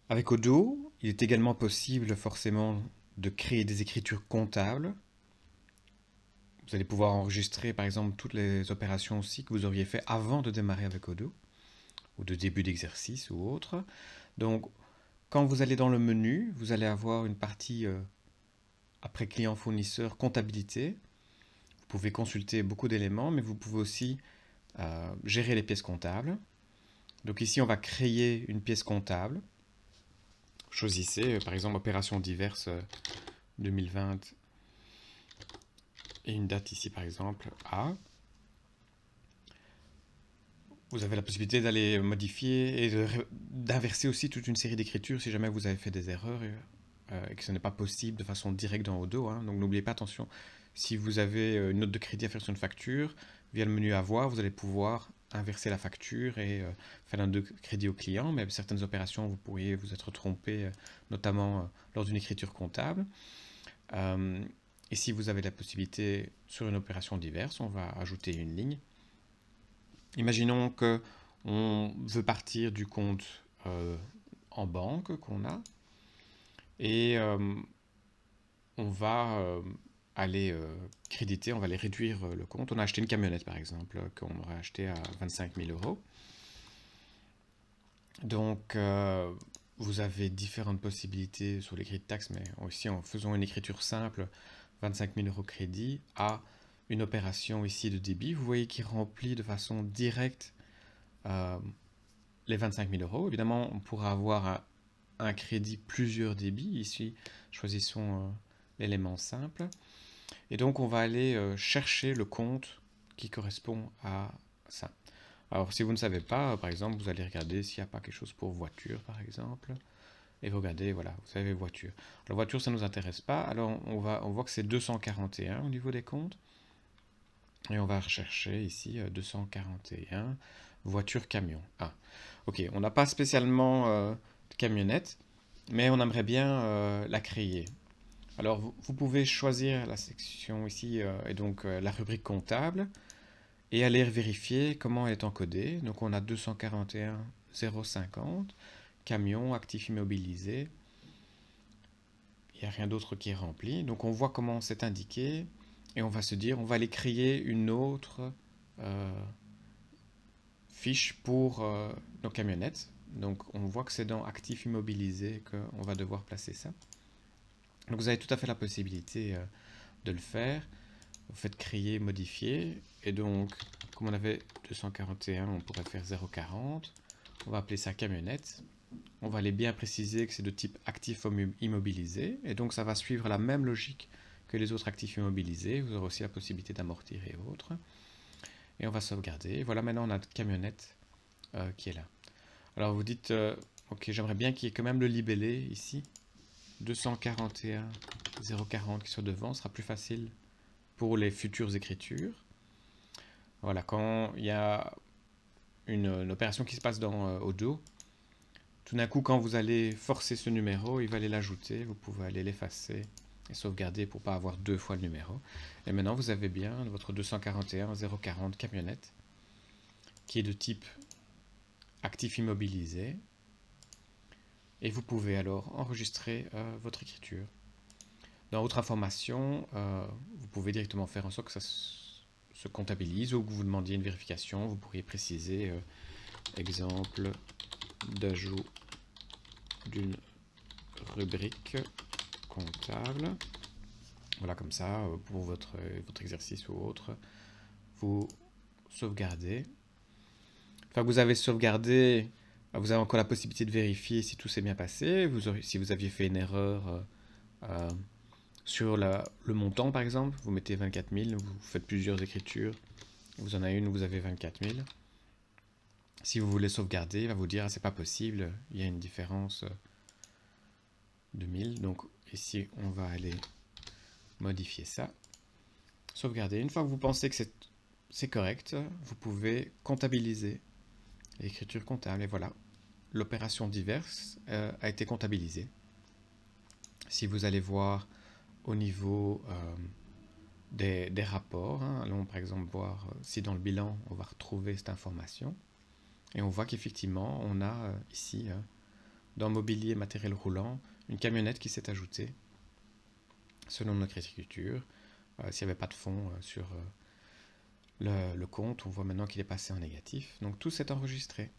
Avec Odoo, il est également possible forcément de créer des écritures comptables. Vous allez pouvoir enregistrer par exemple toutes les opérations aussi que vous auriez fait avant de démarrer avec Odoo, ou de début d'exercice ou autre. Donc quand vous allez dans le menu, vous allez avoir une partie après client fournisseur comptabilité. Vous pouvez consulter beaucoup d'éléments, mais vous pouvez aussi gérer les pièces comptables. Donc ici, on va créer une pièce comptable. Choisissez par exemple opérations diverses 2020 et une date ici par exemple A. Vous avez la possibilité d'aller modifier et d'inverser aussi toute une série d'écritures si jamais vous avez fait des erreurs et que ce n'est pas possible de façon directe dans Odoo, hein. Donc n'oubliez pas, attention, si vous avez une note de crédit à faire sur une facture, via le menu Avoir, vous allez pouvoir inverser la facture et faire un note de crédit au client, mais certaines opérations, vous pourriez vous être trompé, notamment lors d'une écriture comptable. Euh, et si vous avez la possibilité sur une opération diverse, on va ajouter une ligne. Imaginons que on veut partir du compte en banque qu'on a et on va aller créditer, on va aller réduire le compte. On a acheté une camionnette par exemple qu'on aurait acheté à 25 000 euros. Donc vous avez différentes possibilités sur les grilles de taxes, mais aussi en faisant une écriture simple, 25 000 euros crédit à une opération ici de débit. Vous voyez qu'il remplit de façon directe euh, les 25 000 euros. Évidemment, on pourra avoir un crédit plusieurs débits. Ici, choisissons l'élément simple. Et donc, on va aller chercher le compte qui correspond à ça. Alors, si vous ne savez pas, par exemple, vous allez regarder s'il n'y a pas quelque chose pour voiture, par exemple. Et vous regardez, voilà, vous avez voiture. La voiture, ça ne nous intéresse pas. Alors, on voit que c'est 241 au niveau des comptes. Et on va rechercher ici 241 voiture-camion. Ah, ok, on n'a pas spécialement de camionnette, mais on aimerait bien la créer. Alors, vous pouvez choisir la section ici et donc la rubrique comptable et aller vérifier comment elle est encodée. Donc, on a 241 050 camion, actif immobilisé. Il n'y a rien d'autre qui est rempli. Donc, on voit comment c'est indiqué et on va se dire, on va aller créer une autre euh, fiche pour nos camionnettes. Donc on voit que c'est dans actif immobilisé qu'on va devoir placer ça. Donc vous avez tout à fait la possibilité de le faire. Vous faites créer, modifier. Et donc, comme on avait 241, on pourrait faire 040. On va appeler ça camionnette. On va aller bien préciser que c'est de type actif immobilisé. Et donc ça va suivre la même logique que les autres actifs immobilisés. Vous aurez aussi la possibilité d'amortir et autres. Et on va sauvegarder. Voilà, maintenant on a notre camionnette qui est là. Alors vous dites, ok, j'aimerais bien qu'il y ait quand même le libellé ici. 241 040 qui soit devant, ce sera plus facile pour les futures écritures. Voilà, quand il y a une opération qui se passe dans Odoo, tout d'un coup, quand vous allez forcer ce numéro, il va aller l'ajouter. Vous pouvez aller l'effacer et sauvegarder pour ne pas avoir deux fois le numéro. Et maintenant, vous avez bien votre 241 040 camionnette qui est de type actif immobilisé. Et vous pouvez alors enregistrer votre écriture. Dans autre information, vous pouvez directement faire en sorte que ça se comptabilise ou que vous demandiez une vérification. Vous pourriez préciser exemple d'ajout d'une rubrique comptable. Voilà, comme ça, pour votre exercice ou autre, vous sauvegardez. Une fois que vous avez sauvegardé, vous avez encore la possibilité de vérifier si tout s'est bien passé. Si vous aviez fait une erreur sur le montant, par exemple, vous mettez 24 000, vous faites plusieurs écritures, vous en avez une où vous avez 24 000. Si vous voulez sauvegarder, il va vous dire ah, c'est pas possible, il y a une différence de 1000. Donc ici, on va aller modifier ça. Sauvegarder. Une fois que vous pensez que c'est correct, vous pouvez comptabiliser l'écriture comptable. Et voilà, l'opération diverse a été comptabilisée. Si vous allez voir au niveau des rapports, hein, allons par exemple voir si dans le bilan on va retrouver cette information. Et on voit qu'effectivement on a ici dans mobilier matériel roulant, une camionnette qui s'est ajoutée, selon notre écriture. S'il n'y avait pas de fonds sur le compte, on voit maintenant qu'il est passé en négatif. Donc tout s'est enregistré.